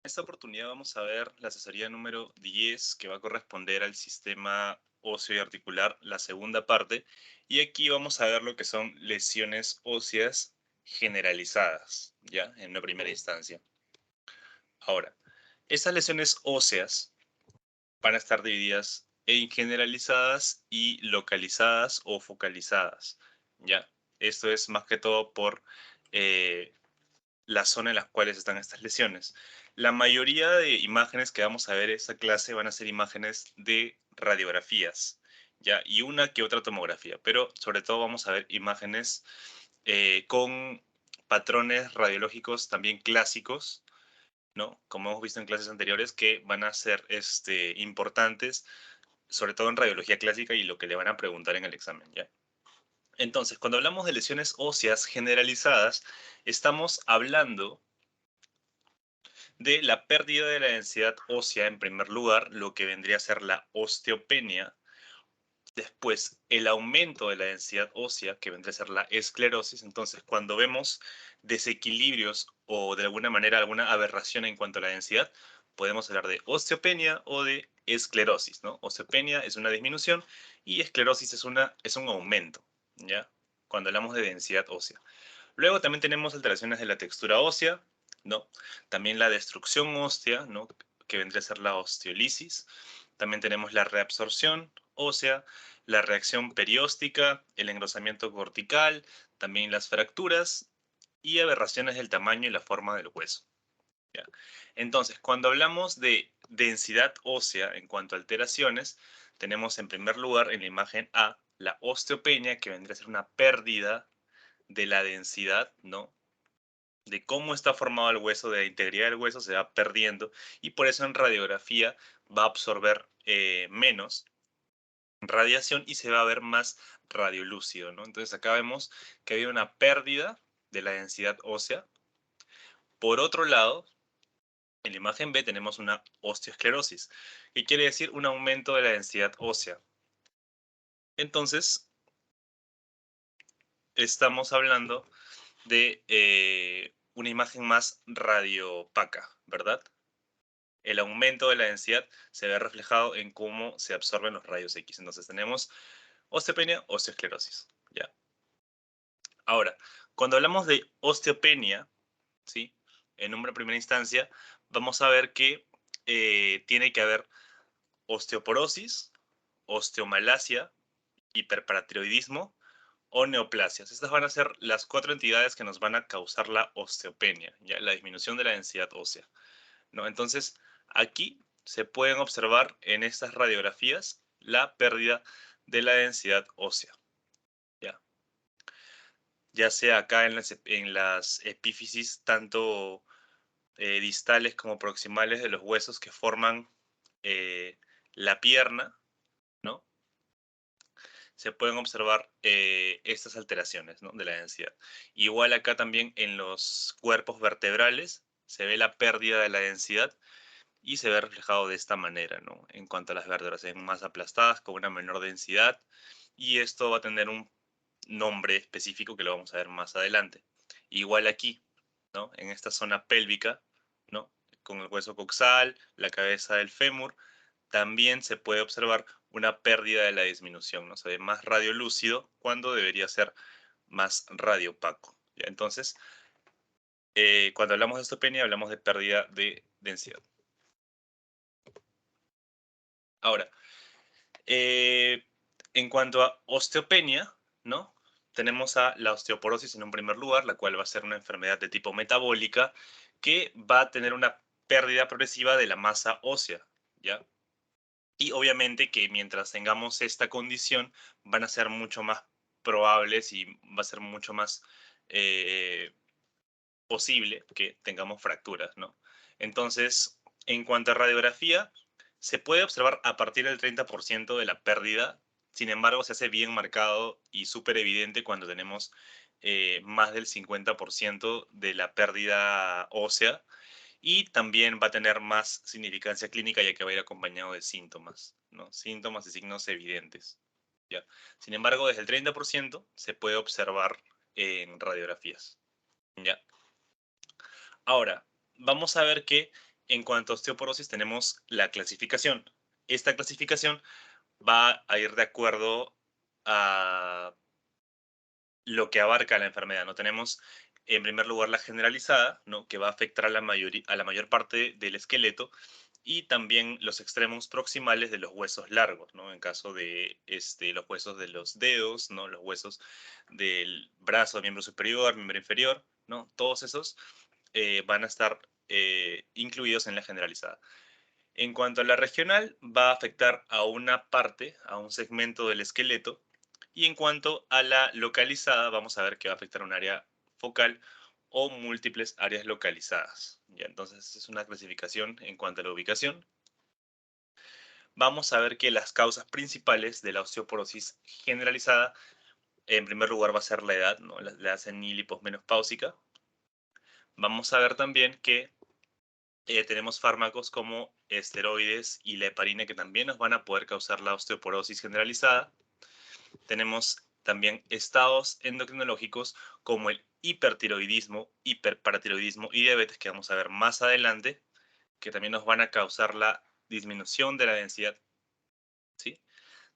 En esta oportunidad vamos a ver la asesoría número 10 que va a corresponder al sistema óseo y articular, la segunda parte. Y aquí vamos a ver lo que son lesiones óseas generalizadas, ¿ya? En una primera instancia. Ahora, estas lesiones óseas van a estar divididas en generalizadas y localizadas o focalizadas, ¿ya? Esto es más que todo por eh, la zona en las cuales están estas lesiones. La mayoría de imágenes que vamos a ver en esta clase van a ser imágenes de radiografías, ¿ya? Y una que otra tomografía, pero sobre todo vamos a ver imágenes con patrones radiológicos también clásicos, ¿no? Como hemos visto en clases anteriores, que van a ser importantes, sobre todo en radiología clásica y lo que le van a preguntar en el examen, ¿ya? Entonces, cuando hablamos de lesiones óseas generalizadas, estamos hablando de la pérdida de la densidad ósea en primer lugar, lo que vendría a ser la osteopenia. Después, el aumento de la densidad ósea, que vendría a ser la esclerosis. Entonces, cuando vemos desequilibrios o de alguna manera alguna aberración en cuanto a la densidad, podemos hablar de osteopenia o de esclerosis, ¿no? Osteopenia es una disminución y esclerosis es un aumento, ¿ya? Cuando hablamos de densidad ósea. Luego también tenemos alteraciones de la textura ósea, ¿no? También la destrucción ósea, ¿no? Que vendría a ser la osteolisis. También tenemos la reabsorción ósea, la reacción perióstica, el engrosamiento cortical, también las fracturas y aberraciones del tamaño y la forma del hueso, ¿ya? Entonces, cuando hablamos de densidad ósea en cuanto a alteraciones, tenemos en primer lugar en la imagen A la osteopenia, que vendría a ser una pérdida de la densidad, ¿no? De cómo está formado el hueso, de la integridad del hueso, se va perdiendo y por eso en radiografía va a absorber menos radiación y se va a ver más radiolúcido, ¿no? Entonces acá vemos que había una pérdida de la densidad ósea. Por otro lado, en la imagen B tenemos una osteoesclerosis, que quiere decir un aumento de la densidad ósea. Entonces, estamos hablando de una imagen más radiopaca, ¿verdad? El aumento de la densidad se ve reflejado en cómo se absorben los rayos X. Entonces tenemos osteopenia, osteoesclerosis, ¿ya? Ahora, cuando hablamos de osteopenia, ¿sí? En una primera instancia, vamos a ver que tiene que haber osteoporosis, osteomalacia, hiperparatiroidismo o neoplasias. Estas van a ser las cuatro entidades que nos van a causar la osteopenia, ¿ya? La disminución de la densidad ósea, ¿no? Entonces, aquí se pueden observar en estas radiografías la pérdida de la densidad ósea, ¿ya? Ya sea acá en las epífisis, tanto distales como proximales de los huesos que forman la pierna, ¿no? Se pueden observar estas alteraciones, ¿no? De la densidad. Igual acá también en los cuerpos vertebrales se ve la pérdida de la densidad y se ve reflejado de esta manera, ¿no? En cuanto a las vértebras, se ven más aplastadas con una menor densidad y esto va a tener un nombre específico que lo vamos a ver más adelante. Igual aquí, ¿no? En esta zona pélvica, ¿no? Con el hueso coxal, la cabeza del fémur, también se puede observar una pérdida de la disminución, ¿no? Se ve más radiolúcido cuando debería ser más radiopaco, ¿ya? Entonces, cuando hablamos de osteopenia, hablamos de pérdida de densidad. Ahora, eh, en cuanto a osteopenia, ¿no? Tenemos a la osteoporosis en un primer lugar, la cual va a ser una enfermedad de tipo metabólica que va a tener una pérdida progresiva de la masa ósea, ¿ya? Y obviamente que mientras tengamos esta condición van a ser mucho más probables y va a ser mucho más eh, posible que tengamos fracturas, ¿no? Entonces, en cuanto a radiografía, se puede observar a partir del 30% de la pérdida. Sin embargo, se hace bien marcado y súper evidente cuando tenemos más del 50% de la pérdida ósea y también va a tener más significancia clínica ya que va a ir acompañado de síntomas, ¿no? Síntomas y signos evidentes, ¿ya? Sin embargo, desde el 30% se puede observar en radiografías, ¿ya? Ahora, vamos a ver que En cuanto a osteoporosis, tenemos la clasificación. Esta clasificación va a ir de acuerdo a lo que abarca la enfermedad, ¿no? Tenemos, en primer lugar, la generalizada, ¿no? Que va a afectar a a la mayor parte del esqueleto, y también los extremos proximales de los huesos largos, ¿no? En caso de los huesos de los dedos, ¿no? Los huesos del brazo, miembro superior, miembro inferior, ¿no? Todos esos van a estar incluidos en la generalizada. En cuanto a la regional, va a afectar a una parte, a un segmento del esqueleto. Y en cuanto a la localizada, vamos a ver que va a afectar a un área focal o múltiples áreas localizadas. Ya, entonces es una clasificación en cuanto a la ubicación. Vamos a ver que las causas principales de la osteoporosis generalizada, en primer lugar, va a ser la edad, ¿no? La edad senil y posmenopáusica. Vamos a ver también que tenemos fármacos como esteroides y la heparina que también nos van a poder causar la osteoporosis generalizada. Tenemos también estados endocrinológicos como el hipertiroidismo, hiperparatiroidismo y diabetes, que vamos a ver más adelante, que también nos van a causar la disminución de la densidad, ¿sí?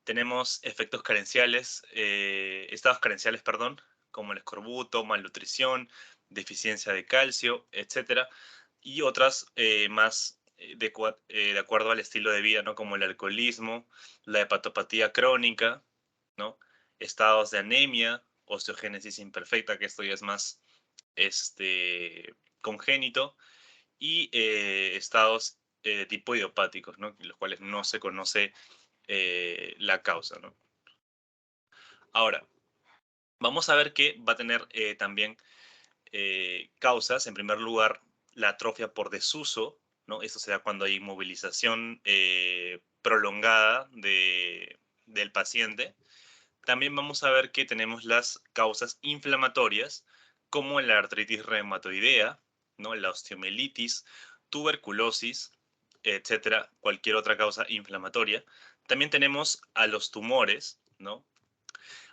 Tenemos efectos carenciales, estados carenciales, perdón, como el escorbuto, malnutrición, deficiencia de calcio, etcétera, y otras más de acuerdo al estilo de vida, ¿no? Como el alcoholismo, la hepatopatía crónica, ¿no? Estados de anemia, osteogénesis imperfecta, que esto ya es más congénito, y estados tipo idiopáticos, ¿no? Los cuales no se conoce la causa, ¿no? Ahora, vamos a ver que va a tener también causas. En primer lugar, la atrofia por desuso, ¿no? Esto se da cuando hay inmovilización prolongada del paciente. También vamos a ver que tenemos las causas inflamatorias, como la artritis reumatoidea, ¿no? La osteomielitis, tuberculosis, etcétera, cualquier otra causa inflamatoria. También tenemos a los tumores, ¿no?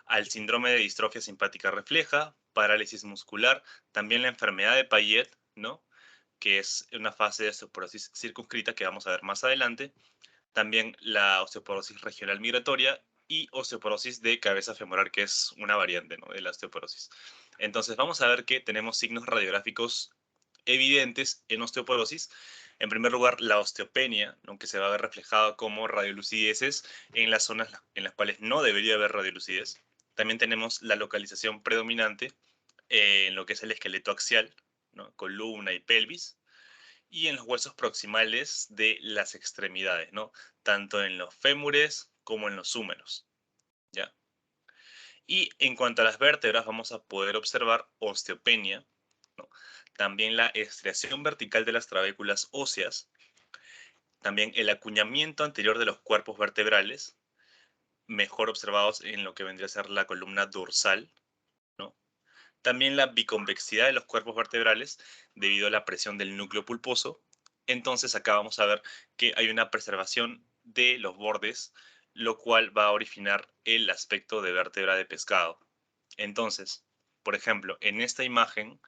Al síndrome de distrofia simpática refleja, parálisis muscular, también la enfermedad de Payet, ¿no? Que es una fase de osteoporosis circunscrita que vamos a ver más adelante. También la osteoporosis regional migratoria y osteoporosis de cabeza femoral, que es una variante, ¿no? De la osteoporosis. Entonces vamos a ver que tenemos signos radiográficos evidentes en osteoporosis. En primer lugar, la osteopenia, ¿no? Que se va a ver reflejado como radiolucideces en las zonas en las cuales no debería haber radiolucidez. También tenemos la localización predominante en lo que es el esqueleto axial, ¿no? Columna y pelvis, y en los huesos proximales de las extremidades, ¿no? Tanto en los fémures como en los húmeros, ¿ya? Y en cuanto a las vértebras, vamos a poder observar osteopenia, ¿no? También la estriación vertical de las trabéculas óseas, también el acuñamiento anterior de los cuerpos vertebrales, mejor observados en lo que vendría a ser la columna dorsal, ¿no? También la biconvexidad de los cuerpos vertebrales debido a la presión del núcleo pulposo. Entonces acá vamos a ver que hay una preservación de los bordes, lo cual va a originar el aspecto de vértebra de pescado. Entonces, por ejemplo, en esta imagen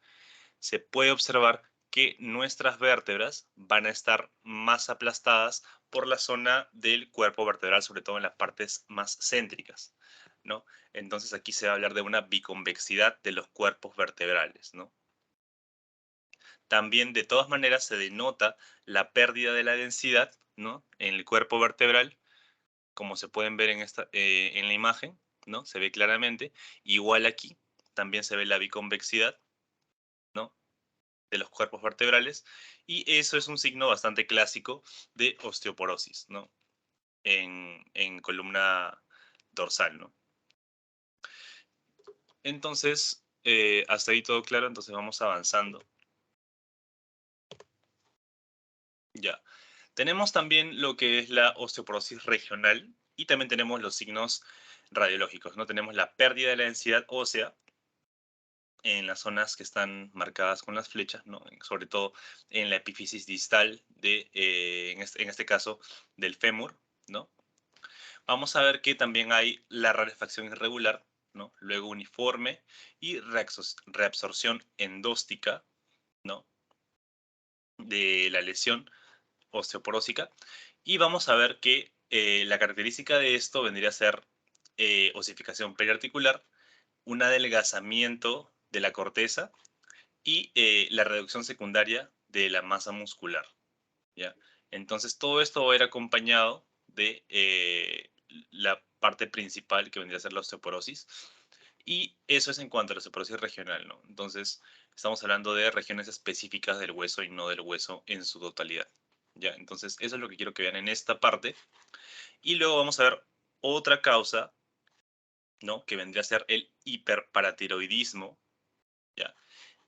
se puede observar que nuestras vértebras van a estar más aplastadas por la zona del cuerpo vertebral, sobre todo en las partes más céntricas, ¿no? Entonces aquí se va a hablar de una biconvexidad de los cuerpos vertebrales, ¿no? También de todas maneras se denota la pérdida de la densidad, ¿no? En el cuerpo vertebral, como se pueden ver en la imagen, ¿no? Se ve claramente. Igual aquí también se ve la biconvexidad, ¿no? De los cuerpos vertebrales, y eso es un signo bastante clásico de osteoporosis, ¿no? En columna dorsal, ¿no? Entonces, hasta ahí todo claro, entonces vamos avanzando. Ya. Tenemos también lo que es la osteoporosis regional y también tenemos los signos radiológicos, ¿no? Tenemos la pérdida de la densidad ósea en las zonas que están marcadas con las flechas, ¿no? Sobre todo en la epífisis distal en este caso, del fémur, ¿no? Vamos a ver que también hay la rarefacción irregular, ¿no? Luego uniforme y reabsorción endóstica, ¿no? De la lesión, osteoporósica. Y vamos a ver que la característica de esto vendría a ser osificación periarticular, un adelgazamiento de la corteza y la reducción secundaria de la masa muscular, ¿ya? Entonces, todo esto va a ir acompañado de la parte principal que vendría a ser la osteoporosis. Y eso es en cuanto a la osteoporosis regional, ¿no? Entonces, estamos hablando de regiones específicas del hueso y no del hueso en su totalidad, ¿ya? Entonces, eso es lo que quiero que vean en esta parte. Y luego vamos a ver otra causa, ¿no? Que vendría a ser el hiperparatiroidismo, ¿ya?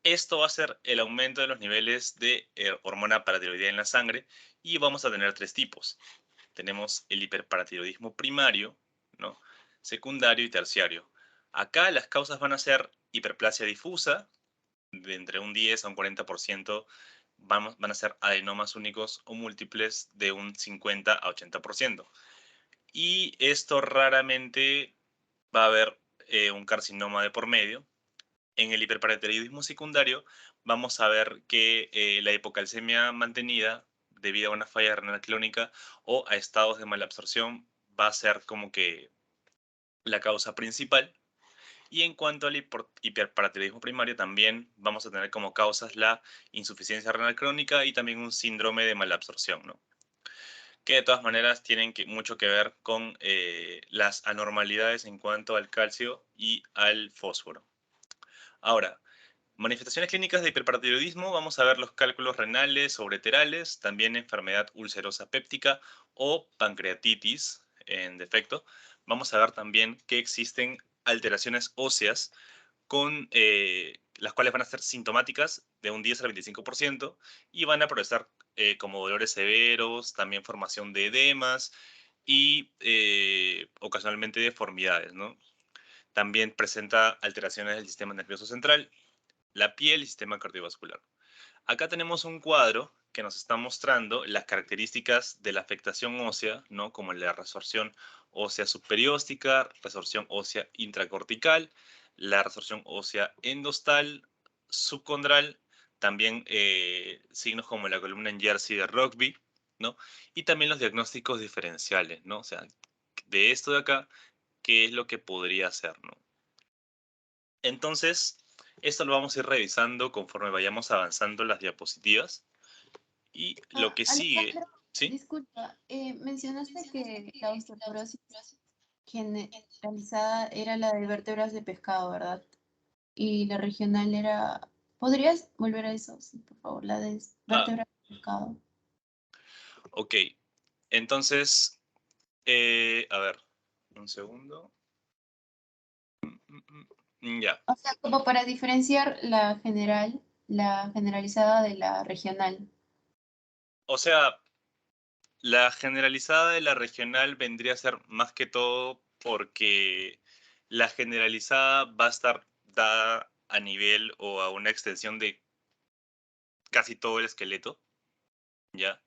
Esto va a ser el aumento de los niveles de hormona paratiroidea en la sangre y vamos a tener tres tipos. Tenemos el hiperparatiroidismo primario, ¿no? Secundario y terciario. Acá las causas van a ser hiperplasia difusa, de entre un 10 a un 40% van a ser adenomas únicos o múltiples de un 50 a 80%. Y esto raramente va a haber un carcinoma de por medio. En el hiperparatiroidismo secundario vamos a ver que la hipocalcemia mantenida debido a una falla renal crónica o a estados de malabsorción va a ser como que la causa principal. Y en cuanto al hiperparatiroidismo primario, también vamos a tener como causas la insuficiencia renal crónica y también un síndrome de malabsorción, ¿no? Que de todas maneras tienen mucho que ver con las anormalidades en cuanto al calcio y al fósforo. Ahora, manifestaciones clínicas de hiperparatiroidismo, vamos a ver los cálculos renales o ureterales, también enfermedad ulcerosa péptica o pancreatitis en defecto. Vamos a ver también que existen alteraciones óseas con las cuales van a ser sintomáticas de un 10 al 25% y van a progresar como dolores severos, también formación de edemas y ocasionalmente deformidades, ¿no? También presenta alteraciones del sistema nervioso central, la piel y sistema cardiovascular. Acá tenemos un cuadro que nos está mostrando las características de la afectación ósea, ¿no? Como la resorción ósea subperióstica, resorción ósea intracortical, la resorción ósea endostal, subcondral, también signos como la columna en jersey de Rugby, ¿no? Y también los diagnósticos diferenciales, ¿no? O sea, de esto de acá, ¿qué es lo que podría ser, ¿no? Entonces, esto lo vamos a ir revisando conforme vayamos avanzando las diapositivas. Y lo que sigue, Alejandro, ¿sí? disculpa, mencionaste que la osteoporosis generalizada era la de vértebras de pescado, ¿verdad? Y la regional era... ¿Podrías volver a eso? Sí, por favor, la de Ah, vértebras de pescado. ok. Entonces, a ver, un segundo. Ya. O sea, como para diferenciar la general, la generalizada de la regional. O sea, la generalizada de la regional vendría a ser más que todo porque la generalizada va a estar dada a nivel o a una extensión de casi todo el esqueleto, ¿ya?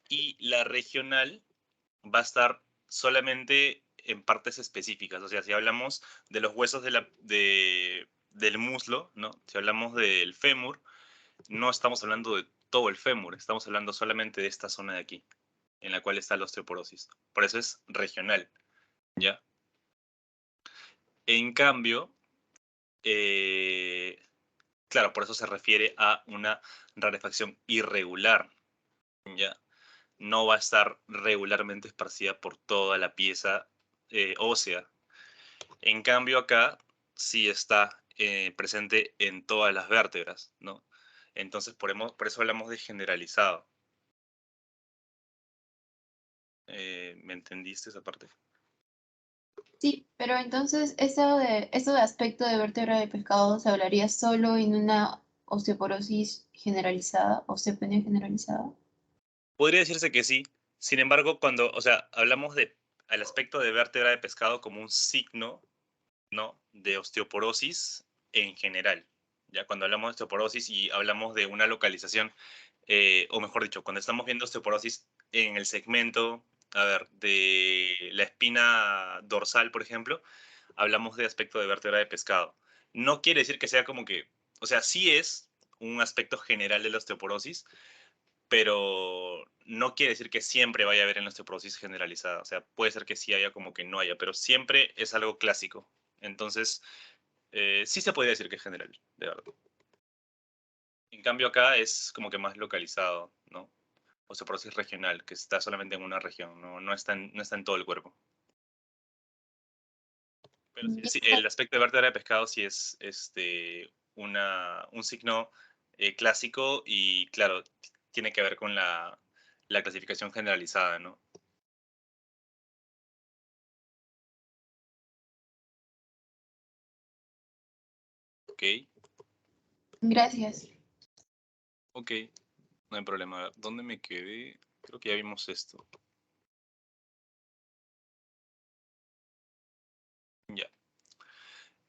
Y la regional va a estar solamente en partes específicas. O sea, si hablamos de los huesos del muslo, ¿no? Si hablamos del fémur, no estamos hablando de todo el fémur, estamos hablando solamente de esta zona de aquí, en la cual está la osteoporosis. Por eso es regional, ¿ya? En cambio, eh, claro, por eso se refiere a una rarefacción irregular, ¿ya? No va a estar regularmente esparcida por toda la pieza ósea. En cambio, acá sí está presente en todas las vértebras, ¿no? Entonces, por eso hablamos de generalizado. ¿Me entendiste esa parte? Sí, pero entonces eso de aspecto de vértebra de pescado se hablaría solo en una osteoporosis generalizada, osteopenia generalizada. Podría decirse que sí. Sin embargo, cuando, o sea, hablamos de al aspecto de vértebra de pescado como un signo, ¿no? De osteoporosis en general. Ya cuando hablamos de osteoporosis y hablamos de una localización, o mejor dicho, cuando estamos viendo osteoporosis en el segmento, a ver, de la espina dorsal, por ejemplo, hablamos de aspecto de vértebra de pescado. No quiere decir que sea como que, o sea, sí es un aspecto general de la osteoporosis, pero no quiere decir que siempre vaya a haber en la osteoporosis generalizada. O sea, puede ser que sí haya como que no haya, pero siempre es algo clásico. Entonces, sí se podría decir que es general, de verdad. En cambio acá es como que más localizado, ¿no? Osteoporosis regional, que está solamente en una región, no está en todo el cuerpo. Pero sí, el aspecto de vértebra de pescado sí es un signo clásico y, claro, tiene que ver con la clasificación generalizada, ¿no? Ok, Gracias. ok, no hay problema. A ver, ¿dónde me quedé? Creo que ya vimos esto. Ya.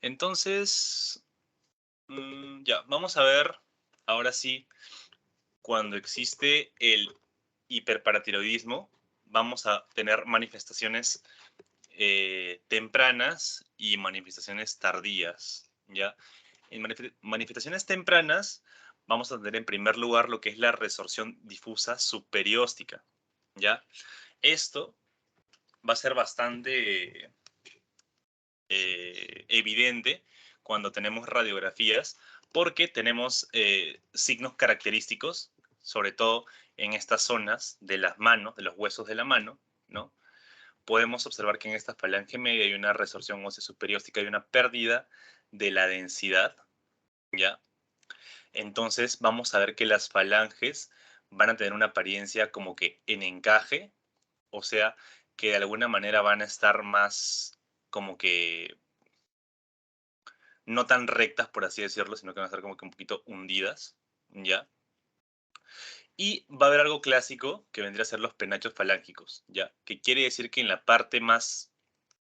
Entonces, ya, vamos a ver ahora sí, cuando existe el hiperparatiroidismo, vamos a tener manifestaciones tempranas y manifestaciones tardías, ¿ya? En manifestaciones tempranas vamos a tener en primer lugar lo que es la resorción difusa subperióstica, ¿ya? Esto va a ser bastante evidente cuando tenemos radiografías porque tenemos signos característicos, sobre todo en estas zonas de las manos, de los huesos de la mano, ¿no? Podemos observar que en esta falange media hay una resorción ósea subperióstica y una pérdida de la densidad, ¿ya? Entonces vamos a ver que las falanges van a tener una apariencia como que en encaje, o sea, que de alguna manera van a estar más como que no tan rectas, por así decirlo, sino que van a estar como que un poquito hundidas, ¿ya? Y va a haber algo clásico que vendría a ser los penachos falángicos, ¿ya? Que quiere decir que en la parte más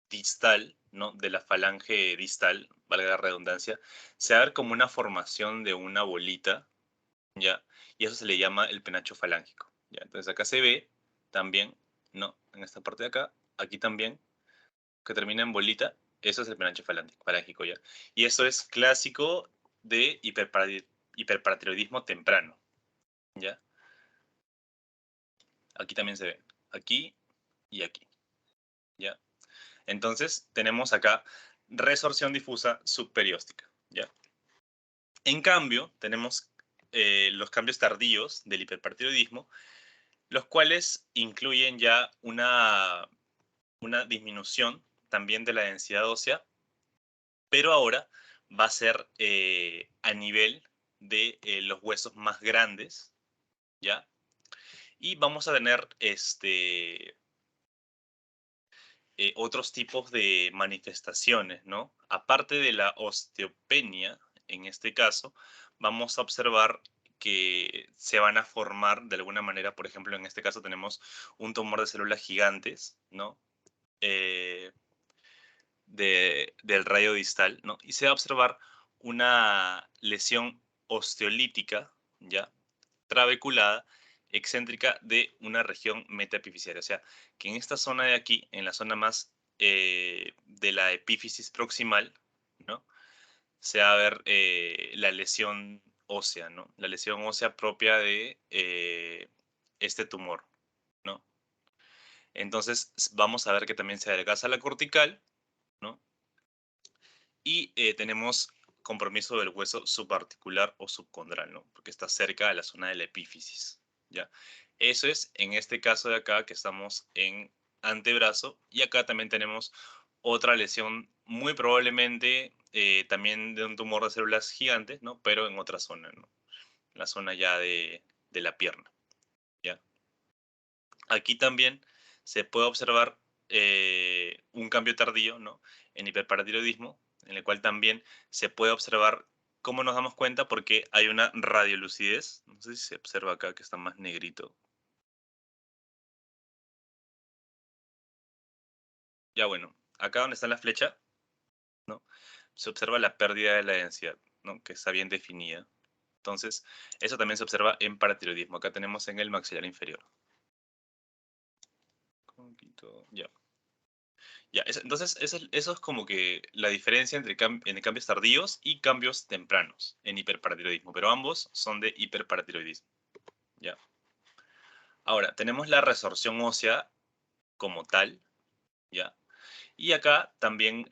distal, ¿no? De la falange distal, valga la redundancia, se va a ver como una formación de una bolita, ¿ya? Y eso se le llama el penacho falángico, ¿ya? Entonces acá se ve también, ¿no? En esta parte de acá, aquí también, que termina en bolita, eso es el penacho falángico, ¿ya? Y eso es clásico de hiperparatiroidismo temprano, ¿ya? Aquí también se ve, aquí y aquí, ¿ya? Entonces tenemos acá resorción difusa subperióstica, ¿ya? En cambio, tenemos los cambios tardíos del hiperpartiroidismo, los cuales incluyen ya una disminución también de la densidad ósea, pero ahora va a ser a nivel de los huesos más grandes, ¿ya? Y vamos a tener otros tipos de manifestaciones, ¿no? Aparte de la osteopenia, en este caso, vamos a observar que se van a formar de alguna manera, por ejemplo, en este caso tenemos un tumor de células gigantes, ¿no? Eh, del rayo distal, ¿no? Y se va a observar una lesión osteolítica, ¿ya? Trabeculada, excéntrica de una región metaepifisiaria. O sea, que en esta zona de aquí, en la zona más de la epífisis proximal, ¿no? Se va a ver la lesión ósea, ¿no? La lesión ósea propia de este tumor, ¿no? Entonces vamos a ver que también se adelgaza la cortical, ¿no? Y tenemos compromiso del hueso subarticular o subcondral, ¿no? Porque está cerca de la zona de la epífisis, ¿ya? Eso es en este caso de acá que estamos en antebrazo y acá también tenemos otra lesión muy probablemente también de un tumor de células gigantes, ¿no? Pero en otra zona, ¿no? La zona ya de la pierna, ¿ya? Aquí también se puede observar un cambio tardío, ¿no? En hiperparatiroidismo, en el cual también se puede observar cómo nos damos cuenta porque hay una radiolucidez. No sé si se observa acá que está más negrito. Ya bueno, acá donde está la flecha, ¿no? Se observa la pérdida de la densidad, ¿no? Que está bien definida. Entonces, eso también se observa en paratiroidismo. Acá tenemos en el maxilar inferior. Ya. Ya, entonces eso es como que la diferencia entre cambios tardíos y cambios tempranos en hiperparatiroidismo, pero ambos son de hiperparatiroidismo. Ya. Ahora, tenemos la resorción ósea como tal, ¿ya? Y acá también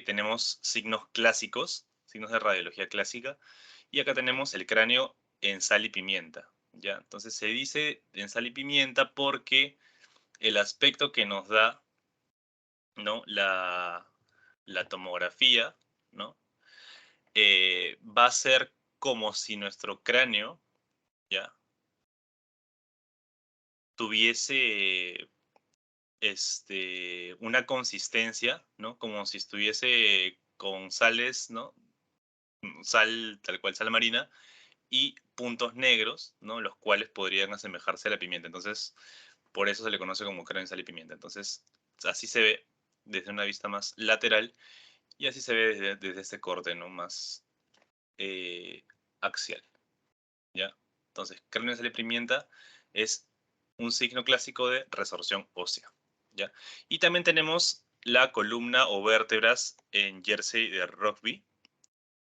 tenemos signos clásicos, signos de radiología clásica, y acá tenemos el cráneo en sal y pimienta, ¿ya? Entonces se dice en sal y pimienta porque el aspecto que nos da, ¿no? La tomografía, ¿no? Va a ser como si nuestro cráneo, ¿ya? Tuviese una consistencia, ¿no? Como si estuviese con sales, ¿no? Sal, tal cual sal marina, y puntos negros, ¿no? Los cuales podrían asemejarse a la pimienta. Entonces, por eso se le conoce como cráneo en sal y pimienta. Entonces, así se ve desde una vista más lateral y así se ve desde este corte, ¿no? Más eh, axial, ¿ya? Entonces, cráneo en sal y pimienta es un signo clásico de resorción ósea, ¿ya? Y también tenemos la columna o vértebras en jersey de rugby,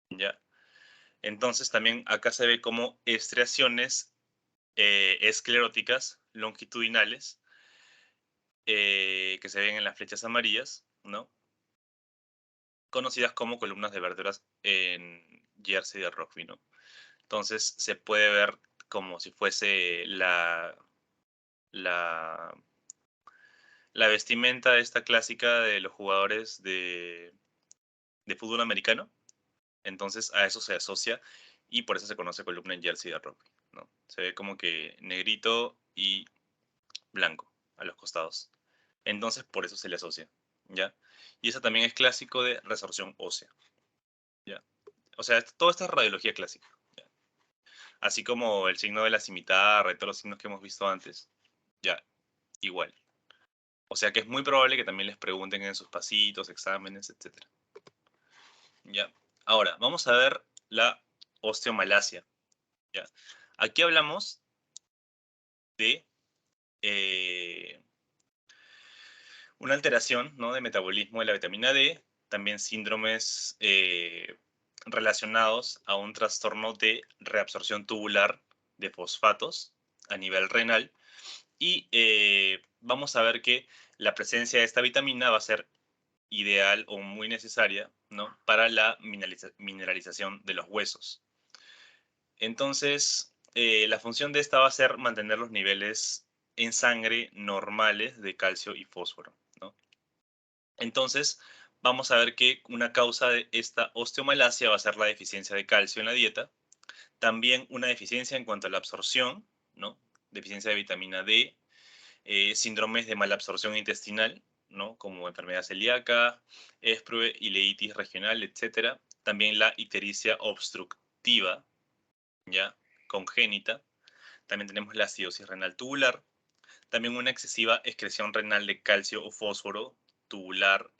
¿ya? Entonces también acá se ve como estriaciones escleróticas longitudinales que se ven en las flechas amarillas, ¿no? Conocidas como columnas de vértebras en jersey de rugby, ¿no? Entonces se puede ver como si fuese la, la vestimenta esta clásica de los jugadores de fútbol americano. Entonces a eso se asocia y por eso se conoce columna en jersey de rugby, ¿no? Se ve como que negrito y blanco a los costados. Entonces por eso se le asocia, ¿ya? Y eso también es clásico de resorción ósea, ¿ya? O sea, todo esto es radiología clásica, ¿ya? Así como el signo de la cimitarra y todos los signos que hemos visto antes, ya, igual. O sea que es muy probable que también les pregunten en sus pasitos, exámenes, etc. ¿Ya? Ahora, vamos a ver la osteomalacia, ¿ya? Aquí hablamos de una alteración, ¿no? De metabolismo de la vitamina D, también síndromes relacionados a un trastorno de reabsorción tubular de fosfatos a nivel renal. Y vamos a ver que la presencia de esta vitamina va a ser ideal o muy necesaria, ¿no? Para la mineralización de los huesos. Entonces, la función de esta va a ser mantener los niveles en sangre normales de calcio y fósforo, ¿no? Entonces, vamos a ver que una causa de esta osteomalacia va a ser la deficiencia de calcio en la dieta, también una deficiencia en cuanto a la absorción, ¿no? Deficiencia de vitamina D, síndromes de malabsorción intestinal, ¿no? Como enfermedad celíaca, ESPRUE, ileitis regional, etcétera. También la ictericia obstructiva, ¿ya? Congénita. También tenemos la acidosis renal tubular. También una excesiva excreción renal de calcio o fósforo tubular,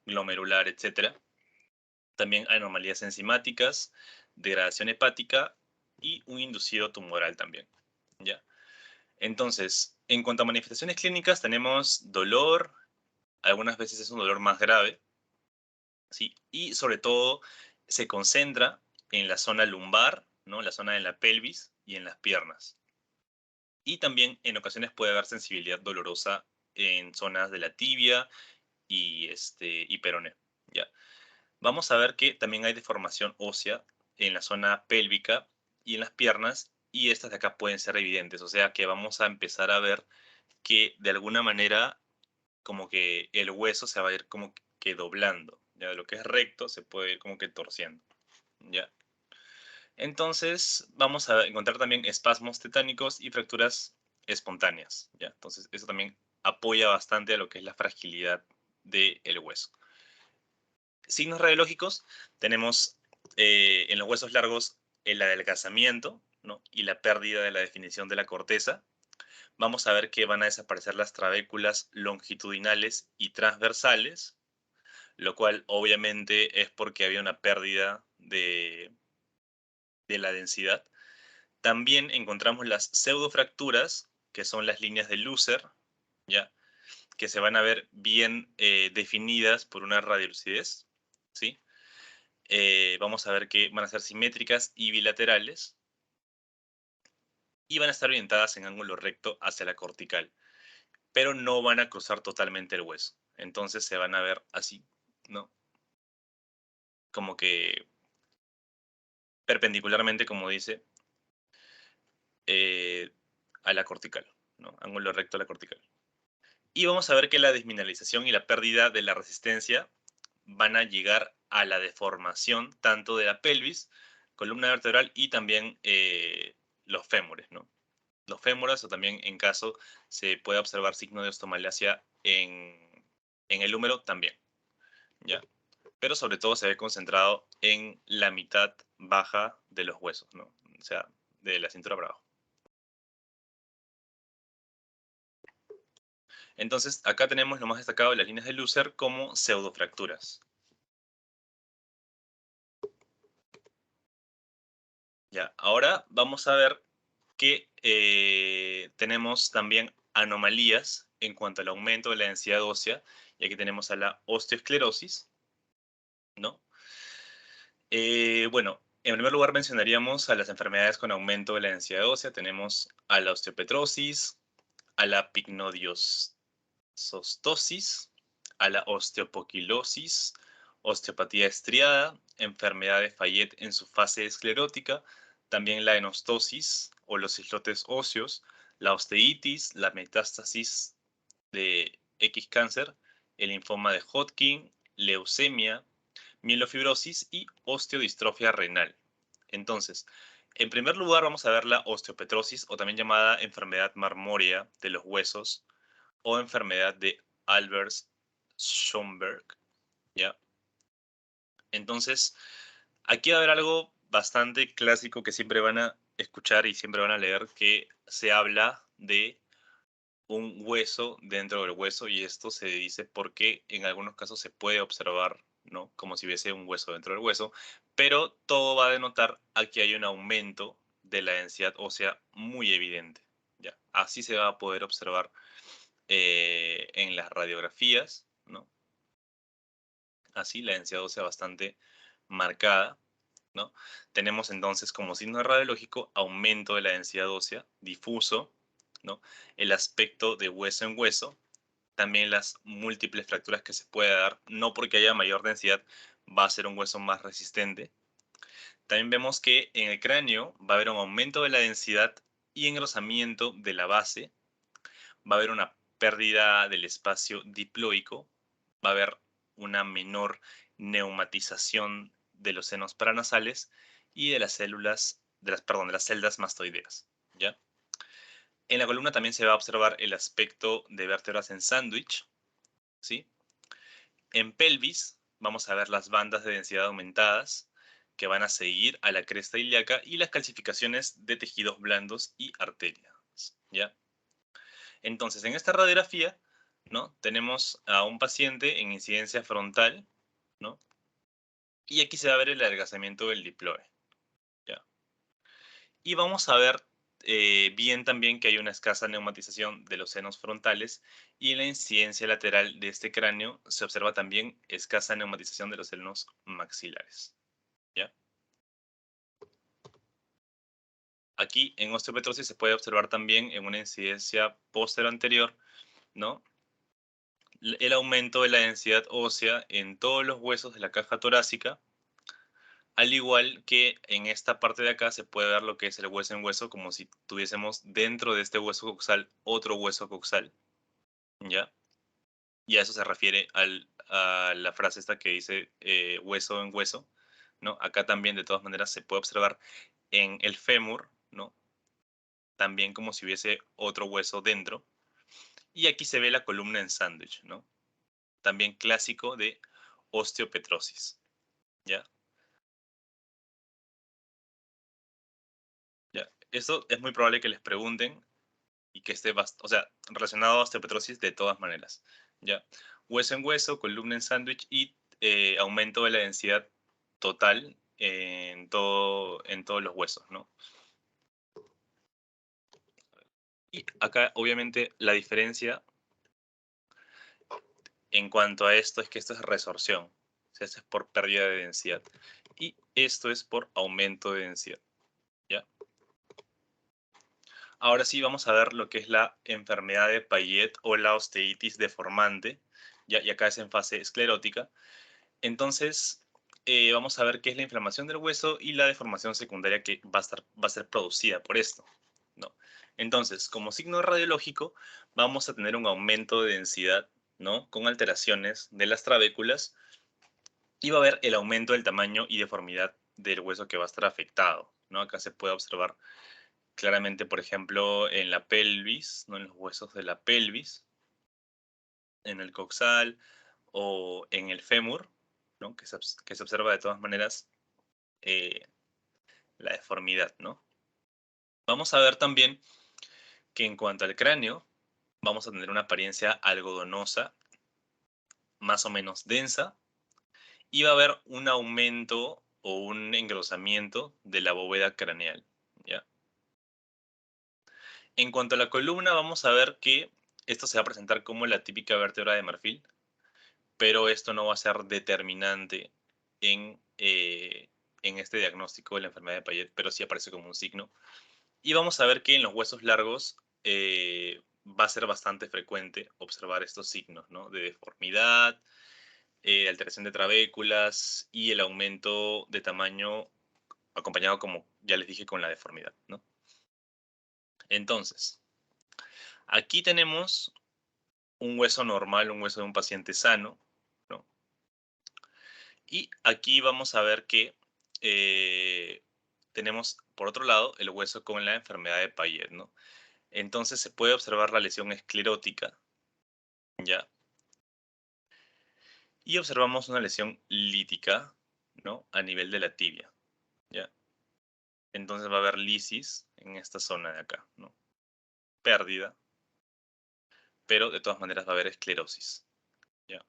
glomerular, etcétera. También anomalías enzimáticas, degradación hepática y un inducido tumoral también, ¿ya? Entonces, en cuanto a manifestaciones clínicas, tenemos dolor, algunas veces es un dolor más grave, ¿sí? Y sobre todo se concentra en la zona lumbar, ¿no? La zona de la pelvis y en las piernas. Y también en ocasiones puede haber sensibilidad dolorosa en zonas de la tibia y peroné, ¿ya? Vamos a ver que también hay deformación ósea en la zona pélvica y en las piernas, y estas de acá pueden ser evidentes, o sea que vamos a empezar a ver que de alguna manera como que el hueso se va a ir como que doblando, ya lo que es recto se puede ir como que torciendo, ya. Entonces vamos a encontrar también espasmos tetánicos y fracturas espontáneas, ya. Entonces eso también apoya bastante a lo que es la fragilidad del hueso. Signos radiológicos, tenemos en los huesos largos el adelgazamiento, ¿no? Y la pérdida de la definición de la corteza. Vamos a ver que van a desaparecer las trabéculas longitudinales y transversales, lo cual obviamente es porque había una pérdida de la densidad. También encontramos las pseudofracturas, que son las líneas de Lusser, ¿ya? Que se van a ver bien definidas por una radiolucidez, ¿sí? Vamos a ver que van a ser simétricas y bilaterales. y van a estar orientadas en ángulo recto hacia la cortical, pero no van a cruzar totalmente el hueso. Entonces se van a ver así, ¿no? Como que perpendicularmente, como dice, a la cortical, ¿no? Ángulo recto a la cortical. Y vamos a ver que la desmineralización y la pérdida de la resistencia van a llegar a la deformación tanto de la pelvis, columna vertebral y también los fémures, ¿no? Los fémures, o también en caso se puede observar signo de osteomalacia en el húmero también, ¿ya? Pero sobre todo se ve concentrado en la mitad baja de los huesos, ¿no? O sea, de la cintura para abajo. Entonces, acá tenemos lo más destacado de las líneas de Lusser como pseudofracturas. Ya, ahora vamos a ver que tenemos también anomalías en cuanto al aumento de la densidad ósea, y aquí tenemos a la osteoesclerosis, ¿no? Bueno, en primer lugar mencionaríamos a las enfermedades con aumento de la densidad ósea. Tenemos a la osteopetrosis, a la pigmodiosostosis, a la osteopoquilosis, osteopatía estriada, enfermedad de Fayette en su fase esclerótica, también la enostosis o los islotes óseos, la osteitis, la metástasis de X cáncer, el linfoma de Hodgkin, leucemia, mielofibrosis y osteodistrofia renal. Entonces, en primer lugar vamos a ver la osteopetrosis, o también llamada enfermedad marmórea de los huesos o enfermedad de Albers-Schomburg, ¿ya? Entonces, aquí va a haber algo bastante clásico que siempre van a escuchar y siempre van a leer, que se habla de un hueso dentro del hueso, y esto se dice porque en algunos casos se puede observar, ¿no? Como si hubiese un hueso dentro del hueso, pero todo va a denotar a que hay un aumento de la densidad ósea muy evidente, ¿ya? Así se va a poder observar en las radiografías, ¿no? Así la densidad ósea bastante marcada, ¿no? Tenemos entonces como signo radiológico aumento de la densidad ósea difuso, ¿no? El aspecto de hueso en hueso, también las múltiples fracturas que se puede dar, no porque haya mayor densidad va a ser un hueso más resistente. También vemos que en el cráneo va a haber un aumento de la densidad y engrosamiento de la base, va a haber una pérdida del espacio diploico, va a haber una menor neumatización de los senos paranasales y de las células, de las celdas mastoideas, ¿ya? En la columna también se va a observar el aspecto de vértebras en sándwich, ¿sí? En pelvis vamos a ver las bandas de densidad aumentadas que van a seguir a la cresta ilíaca y las calcificaciones de tejidos blandos y arterias, ¿ya? Entonces, en esta radiografía, ¿no? Tenemos a un paciente en incidencia frontal, ¿no? Y aquí se va a ver el adelgazamiento del diploe, ¿ya? Y vamos a ver bien también que hay una escasa neumatización de los senos frontales, y en la incidencia lateral de este cráneo se observa también escasa neumatización de los senos maxilares, ¿ya? Aquí en osteopetrosis se puede observar también en una incidencia posterior-anterior, ¿no? El aumento de la densidad ósea en todos los huesos de la caja torácica, al igual que en esta parte de acá se puede ver lo que es el hueso en hueso, como si tuviésemos dentro de este hueso coxal otro hueso coxal, ¿ya? Y a eso se refiere a la frase esta que dice hueso en hueso, ¿no? Acá también de todas maneras se puede observar en el fémur, ¿no? También como si hubiese otro hueso dentro. Y aquí se ve la columna en sándwich, ¿no? También clásico de osteopetrosis, ¿ya? ¿Ya? Esto es muy probable que les pregunten y que esté, o sea, relacionado a osteopetrosis de todas maneras, ¿ya? Hueso en hueso, columna en sándwich y aumento de la densidad total en todos los huesos, ¿no? Y acá, obviamente, la diferencia en cuanto a esto es que esto es resorción, o sea, esto es por pérdida de densidad, y esto es por aumento de densidad, ¿ya? ahora sí vamos a ver lo que es la enfermedad de Payet o la osteitis deformante, y acá es en fase esclerótica. Entonces, vamos a ver qué es la inflamación del hueso y la deformación secundaria que va a ser producida por esto, ¿no? Entonces, como signo radiológico, vamos a tener un aumento de densidad, ¿no? Con alteraciones de las trabéculas, y va a haber el aumento del tamaño y deformidad del hueso que va a estar afectado, ¿no? Acá se puede observar claramente, por ejemplo, en la pelvis, ¿no? En los huesos de la pelvis, en el coxal o en el fémur, ¿no? Que se observa de todas maneras eh, la deformidad, ¿no? Vamos a ver también que en cuanto al cráneo, vamos a tener una apariencia algodonosa, más o menos densa, y va a haber un aumento o un engrosamiento de la bóveda craneal, ¿ya? En cuanto a la columna, vamos a ver que esto se va a presentar como la típica vértebra de marfil, pero esto no va a ser determinante en este diagnóstico de la enfermedad de Payet, pero sí aparece como un signo. Y vamos a ver que en los huesos largos va a ser bastante frecuente observar estos signos, ¿no? De deformidad, alteración de trabéculas y el aumento de tamaño acompañado, como ya les dije, con la deformidad, ¿no? Entonces, aquí tenemos un hueso normal, un hueso de un paciente sano, ¿no? Y aquí vamos a ver que tenemos, por otro lado, el hueso con la enfermedad de Payet, ¿no? Entonces se puede observar la lesión esclerótica, ¿ya? Y observamos una lesión lítica, ¿no? A nivel de la tibia, ¿ya? Entonces va a haber lisis en esta zona de acá, ¿no? Pérdida, pero de todas maneras va a haber esclerosis, ¿ya?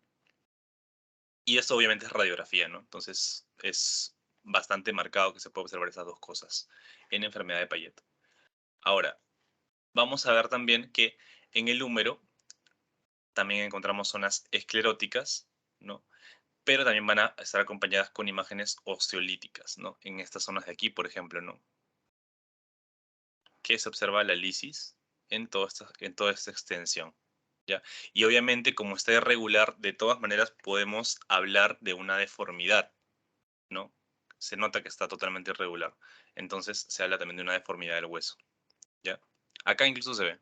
Y esto obviamente es radiografía, ¿no? Entonces es bastante marcado que se puede observar esas dos cosas en enfermedad de Payet. Ahora, vamos a ver también que en el húmero también encontramos zonas escleróticas, ¿no? Pero también van a estar acompañadas con imágenes osteolíticas, ¿no? En estas zonas de aquí, por ejemplo, ¿no? Que se observa la lisis en toda esta extensión, ¿ya? Y obviamente, como está irregular, de todas maneras podemos hablar de una deformidad, ¿no? Se nota que está totalmente irregular. Entonces se habla también de una deformidad del hueso, ¿ya? Acá incluso se ve,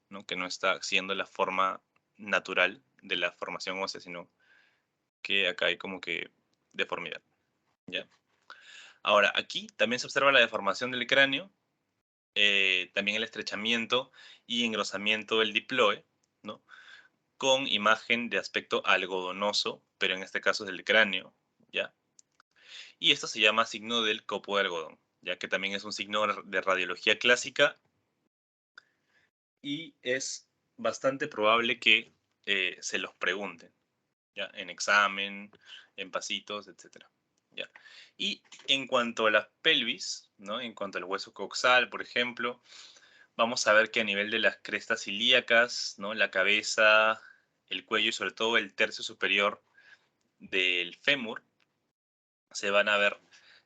¿no? Que no está siendo la forma natural de la formación ósea, sino que acá hay como que deformidad, ¿ya? Ahora, aquí también se observa la deformación del cráneo, también el estrechamiento y engrosamiento del diploe, ¿no? Con imagen de aspecto algodonoso, pero en este caso es del cráneo, ¿ya? Y esto se llama signo del copo de algodón, ya que también es un signo de radiología clásica y es bastante probable que se los pregunten, ¿ya? En examen, en pasitos, etcétera, ¿ya? Y en cuanto a la pelvis, ¿no? En cuanto al hueso coxal, por ejemplo, vamos a ver que a nivel de las crestas ilíacas, ¿no? La cabeza, el cuello y sobre todo el tercio superior del fémur, se van a ver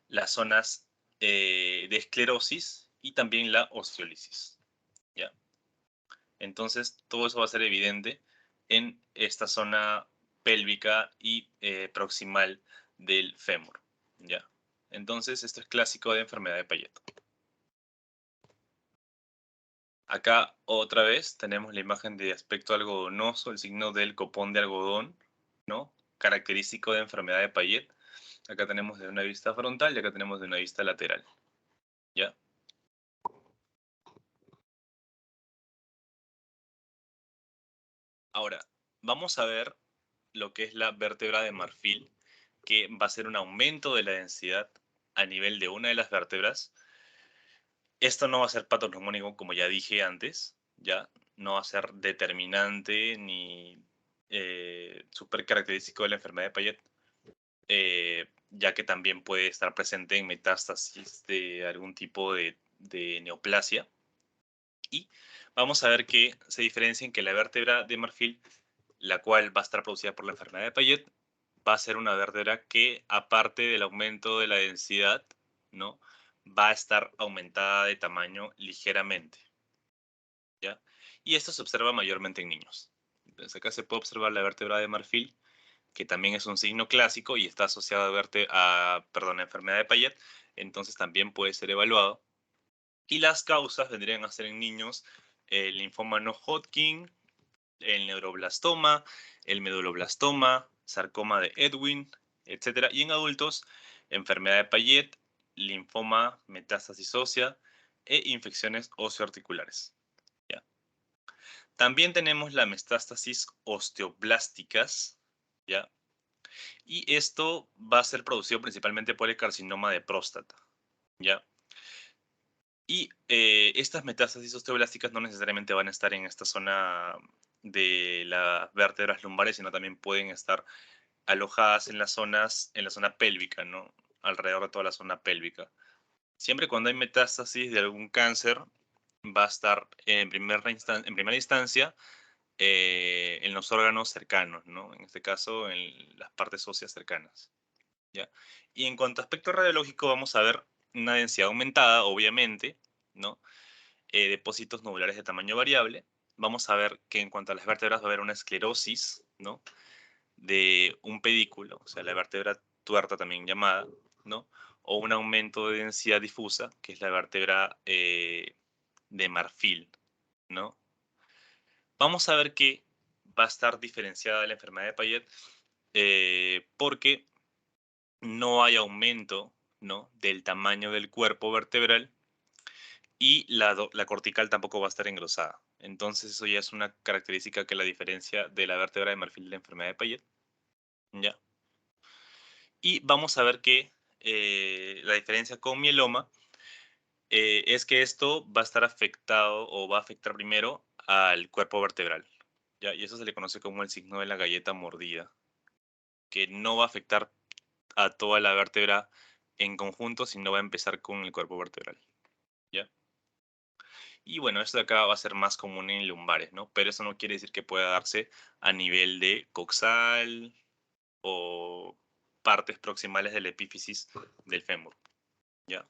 las zonas de esclerosis y también la osteolisis, ¿ya? Entonces, todo eso va a ser evidente en esta zona pélvica y proximal del fémur, ¿ya? Entonces, esto es clásico de enfermedad de Payet. Acá otra vez tenemos la imagen de aspecto algodonoso, el signo del copón de algodón, ¿no? Característico de enfermedad de Payet. Acá tenemos de una vista frontal y acá tenemos de una vista lateral, ¿ya? Ahora, vamos a ver lo que es la vértebra de marfil, que va a ser un aumento de la densidad a nivel de una de las vértebras. Esto no va a ser patognomónico, como ya dije antes, ya no va a ser determinante ni súper característico de la enfermedad de Payet, ya que también puede estar presente en metástasis de algún tipo de neoplasia. Y vamos a ver que se diferencia en que la vértebra de marfil, la cual va a estar producida por la enfermedad de Payet, va a ser una vértebra que, aparte del aumento de la densidad, ¿no? Va a estar aumentada de tamaño ligeramente, ¿ya? Y esto se observa mayormente en niños. Entonces acá se puede observar la vértebra de marfil, que también es un signo clásico y está asociado a enfermedad de Payet, entonces también puede ser evaluado. Y las causas vendrían a ser en niños el linfoma no Hodgkin, el neuroblastoma, el meduloblastoma, sarcoma de Ewing, etc. Y en adultos, enfermedad de Payet, linfoma, metástasis ósea e infecciones osteoarticulares. ¿Ya? También tenemos la metástasis osteoblásticas, ¿ya? Y esto va a ser producido principalmente por el carcinoma de próstata, ¿ya? Y estas metástasis osteoblásticas no necesariamente van a estar en esta zona de las vértebras lumbares, sino también pueden estar alojadas en las zonas, en la zona pélvica, ¿no? Alrededor de toda la zona pélvica. Siempre cuando hay metástasis de algún cáncer, va a estar en primera instancia en los órganos cercanos, ¿no? En este caso, en las partes óseas cercanas, ¿ya? Y en cuanto a aspecto radiológico, vamos a ver una densidad aumentada, obviamente, ¿no? Depósitos nodulares de tamaño variable. Vamos a ver que en cuanto a las vértebras va a haber una esclerosis, ¿no? De un pedículo, o sea, la vértebra tuerta también llamada, ¿no? O un aumento de densidad difusa, que es la vértebra de marfil, ¿no? Vamos a ver que va a estar diferenciada la enfermedad de Payet porque no hay aumento, ¿no? Del tamaño del cuerpo vertebral y la cortical tampoco va a estar engrosada. Entonces eso ya es una característica que la diferencia de la vértebra de marfil de la enfermedad de Payet, ¿ya? Y vamos a ver que la diferencia con mieloma es que esto va a estar afectado o va a afectar primero al cuerpo vertebral, ¿ya? Y eso se le conoce como el signo de la galleta mordida, que no va a afectar a toda la vértebra en conjunto, sino va a empezar con el cuerpo vertebral, ¿ya? Y bueno, esto de acá va a ser más común en lumbares, ¿no? Pero eso no quiere decir que pueda darse a nivel de coxal o partes proximales de la epífisis del fémur, ¿ya?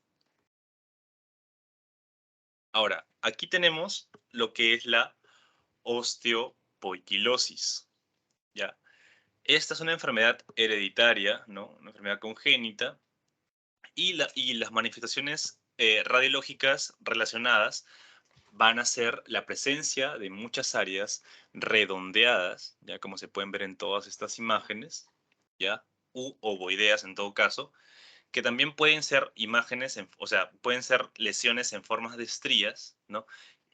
Ahora, aquí tenemos lo que es la osteopoiquilosis, ¿ya? Esta es una enfermedad hereditaria, ¿no? Una enfermedad congénita y las manifestaciones radiológicas relacionadas van a ser la presencia de muchas áreas redondeadas, ya como se pueden ver en todas estas imágenes, ya, u ovoideas en todo caso, que también pueden ser imágenes, o sea, pueden ser lesiones en formas de estrías, ¿no?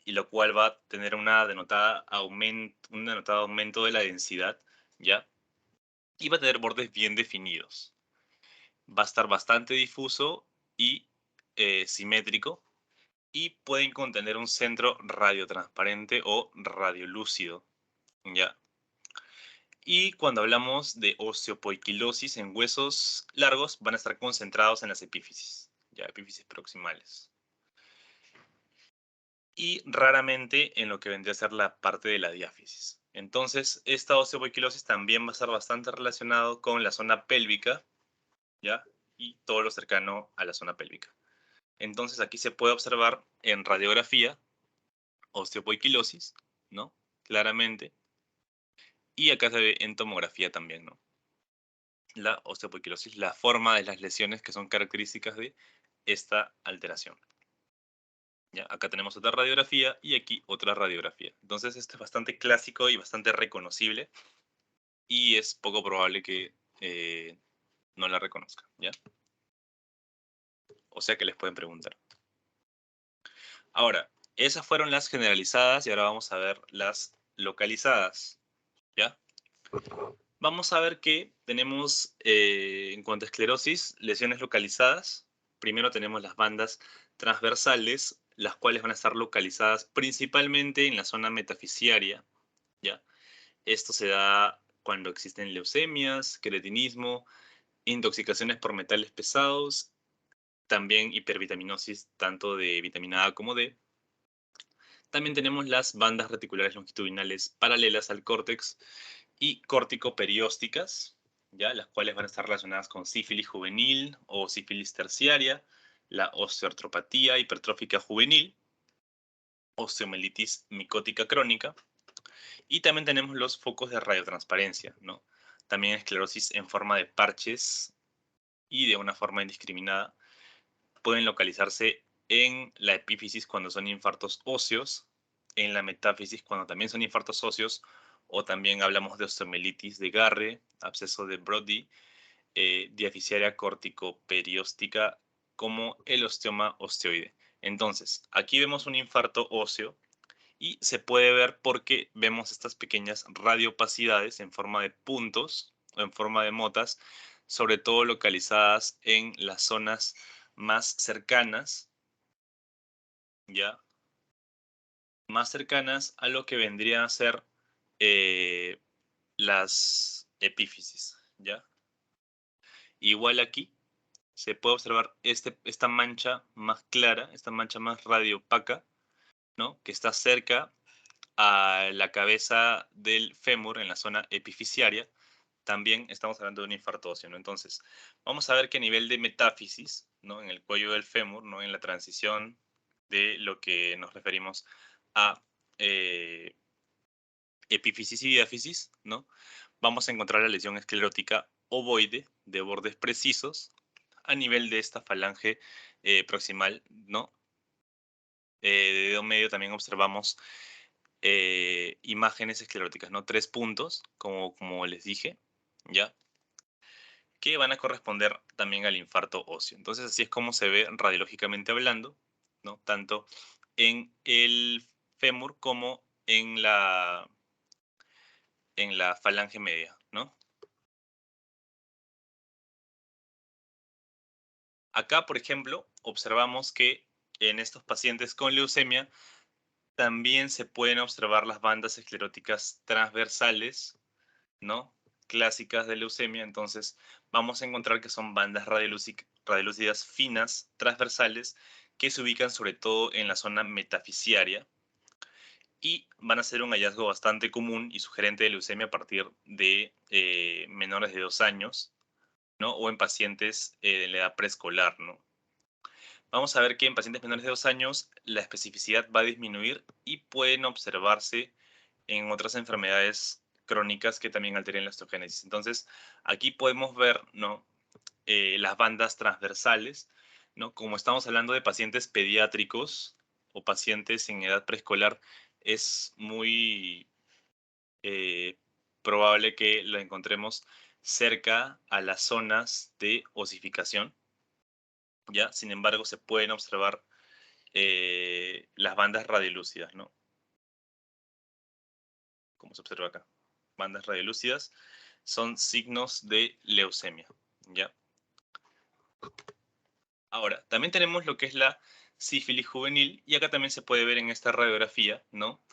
Y lo cual va a tener un denotado aumento de la densidad, ¿ya? Y va a tener bordes bien definidos. Va a estar bastante difuso y simétrico, y pueden contener un centro radiotransparente o radiolúcido, ¿ya? Y cuando hablamos de osteopoiquilosis en huesos largos, van a estar concentrados en las epífisis, ya, epífisis proximales. Y raramente en lo que vendría a ser la parte de la diáfisis. Entonces, esta osteopoiquilosis también va a estar bastante relacionado con la zona pélvica, ¿ya? Y todo lo cercano a la zona pélvica. Entonces, aquí se puede observar en radiografía osteopoiquilosis, ¿no? Claramente. Y acá se ve en tomografía también, ¿no? La osteopoiquilosis, la forma de las lesiones que son características de esta alteración. ¿Ya? Acá tenemos otra radiografía y aquí otra radiografía. Entonces esto es bastante clásico y bastante reconocible y es poco probable que no la reconozcan, ¿ya? O sea que les pueden preguntar. Ahora, esas fueron las generalizadas y ahora vamos a ver las localizadas, ¿ya? Vamos a ver que tenemos, en cuanto a esclerosis, lesiones localizadas. Primero tenemos las bandas transversales, las cuales van a estar localizadas principalmente en la zona metafisiaria, ¿ya? Esto se da cuando existen leucemias, cretinismo, intoxicaciones por metales pesados, también hipervitaminosis tanto de vitamina A como D. También tenemos las bandas reticulares longitudinales paralelas al córtex y corticoperiósticas, ¿ya? Las cuales van a estar relacionadas con sífilis juvenil o sífilis terciaria, la osteoartropatía hipertrófica juvenil, osteomielitis micótica crónica. Y también tenemos los focos de radiotransparencia, ¿no? También esclerosis en forma de parches y de una forma indiscriminada. Pueden localizarse en la epífisis cuando son infartos óseos, en la metáfisis cuando también son infartos óseos, o también hablamos de osteomielitis de Garre, absceso de Brody, diafisiaria corticoperióstica, como el osteoma osteoide. Entonces, aquí vemos un infarto óseo y se puede ver porque vemos estas pequeñas radiopacidades en forma de puntos o en forma de motas, sobre todo localizadas en las zonas más cercanas, ¿ya? Más cercanas a lo que vendrían a ser las epífisis, ¿ya? Igual aquí se puede observar esta mancha más clara, esta mancha más radiopaca, ¿no? Que está cerca a la cabeza del fémur en la zona epifisiaria. También estamos hablando de un infarto óseo, ¿no? Entonces, vamos a ver que a nivel de metáfisis, ¿no? En el cuello del fémur, ¿no? En la transición de lo que nos referimos a epífisis y diáfisis, ¿no? Vamos a encontrar la lesión esclerótica ovoide de bordes precisos a nivel de esta falange proximal, ¿no? De dedo medio también observamos imágenes escleróticas, ¿no? 3 puntos, como les dije, ¿ya? Que van a corresponder también al infarto óseo. Entonces, así es como se ve radiológicamente hablando, ¿no? Tanto en el fémur como en la falange media, ¿no? Acá, por ejemplo, observamos que en estos pacientes con leucemia también se pueden observar las bandas escleróticas transversales, ¿no? Clásicas de leucemia. Entonces, vamos a encontrar que son bandas radiolúcidas finas, transversales, que se ubican sobre todo en la zona metafisiaria y van a ser un hallazgo bastante común y sugerente de leucemia a partir de menores de 2 años, ¿no? O en pacientes de la edad preescolar, ¿no? Vamos a ver que en pacientes menores de 2 años la especificidad va a disminuir y pueden observarse en otras enfermedades crónicas que también alteren la osteogénesis. Entonces, aquí podemos ver, ¿no? Las bandas transversales, ¿no? Como estamos hablando de pacientes pediátricos o pacientes en edad preescolar, es muy eh, probable que lo encontremos cerca a las zonas de osificación, ¿ya? Sin embargo, se pueden observar las bandas radiolúcidas, ¿no? Como se observa acá. Bandas radiolúcidas son signos de leucemia, ¿ya? Ahora, también tenemos lo que es la sífilis juvenil, y acá también se puede ver en esta radiografía, ¿no?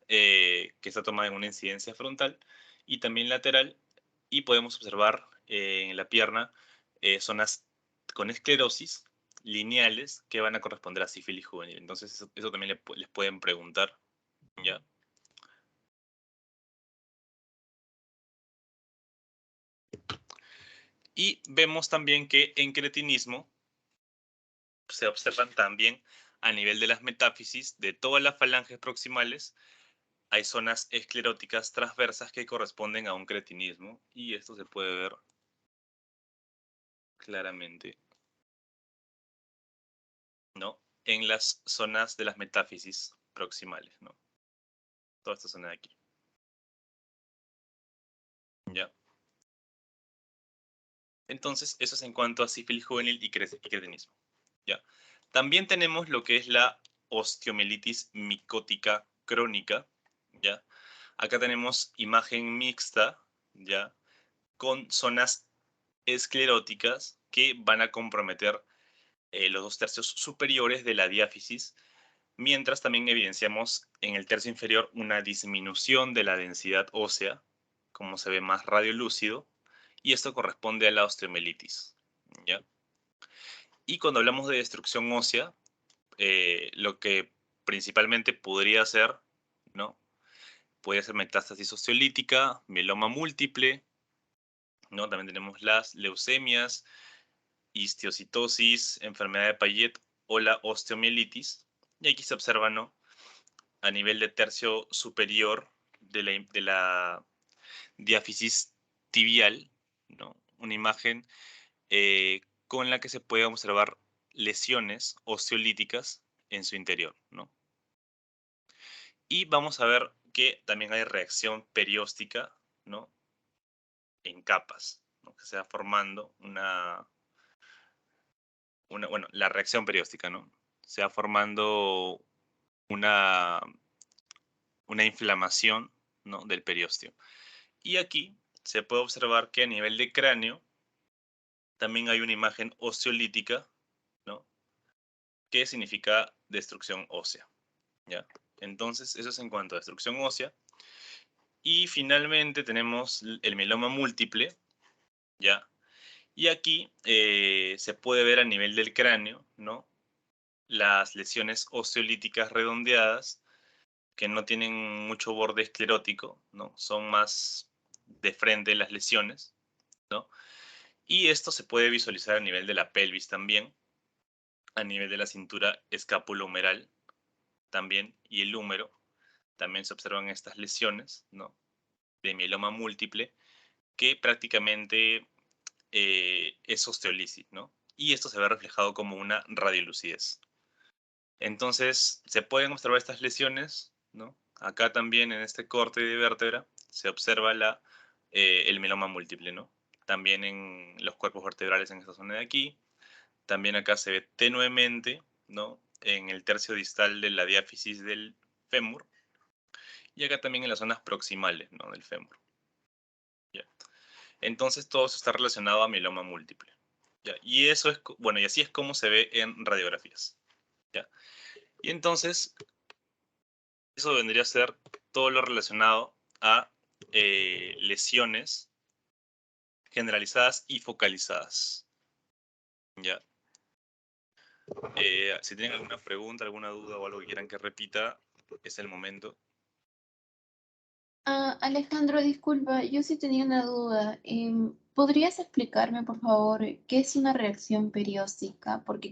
Que está tomada en una incidencia frontal y también lateral, y podemos observar en la pierna zonas con esclerosis lineales que van a corresponder a sífilis juvenil. Entonces, eso también les pueden preguntar, ¿ya? Y vemos también que en cretinismo se observan también a nivel de las metáfisis de todas las falanges proximales. Hay zonas escleróticas transversas que corresponden a un cretinismo y esto se puede ver claramente, ¿no? En las zonas de las metáfisis proximales, ¿no? Toda esta zona de aquí, ¿ya? Entonces, eso es en cuanto a sífilis juvenil y cretinismo, ¿ya? También tenemos lo que es la osteomielitis micótica crónica, ¿ya? Acá tenemos imagen mixta, ¿ya? Con zonas escleróticas que van a comprometer los 2 tercios superiores de la diáfisis, mientras también evidenciamos en el tercio inferior una disminución de la densidad ósea, como se ve más radiolúcido, y esto corresponde a la osteomielitis, ¿ya? Y cuando hablamos de destrucción ósea, lo que principalmente podría ser, ¿no? Puede ser metástasis osteolítica, mieloma múltiple, ¿no? También tenemos las leucemias, histiocytosis, enfermedad de Payet o la osteomielitis. Y aquí se observa, ¿no? a nivel de tercio superior de la diáfisis tibial, ¿no? Una imagen con la que se puede observar lesiones osteolíticas en su interior, ¿no? Y vamos a ver que también hay reacción perióstica, ¿no? En capas, ¿no? Que se va formando bueno, la reacción perióstica, ¿no? Se va formando una, una inflamación, ¿no? Del periósteo. Y aquí se puede observar que a nivel de cráneo también hay una imagen osteolítica, ¿no? Que significa destrucción ósea, ¿ya? Entonces, eso es en cuanto a destrucción ósea. Y finalmente tenemos el mieloma múltiple, ¿ya? Y aquí se puede ver a nivel del cráneo, ¿no? Las lesiones osteolíticas redondeadas que no tienen mucho borde esclerótico, ¿no? Son más de frente las lesiones, ¿no? Y esto se puede visualizar a nivel de la pelvis también, a nivel de la cintura escapulohumeral también y el húmero. También se observan estas lesiones, ¿no? De mieloma múltiple que prácticamente es osteolisis, ¿no? Y esto se ve reflejado como una radiolucidez. Entonces, se pueden observar estas lesiones, ¿no? Acá también en este corte de vértebra se observa el mieloma múltiple, ¿no? También en los cuerpos vertebrales en esta zona de aquí. También acá se ve tenuemente, ¿no? En el tercio distal de la diáfisis del fémur. Y acá también en las zonas proximales, ¿no? Del fémur. ¿Ya? Entonces todo eso está relacionado a mieloma múltiple. ¿Ya? Y eso es, bueno, y así es como se ve en radiografías. ¿Ya? Y entonces, eso vendría a ser todo lo relacionado a lesiones generalizadas y focalizadas. ¿Ya? Si tienen alguna pregunta, alguna duda o algo que quieran que repita, es el momento. Alejandro, disculpa, yo sí tenía una duda. ¿Podrías explicarme, por favor, qué es una reacción perióstica? Porque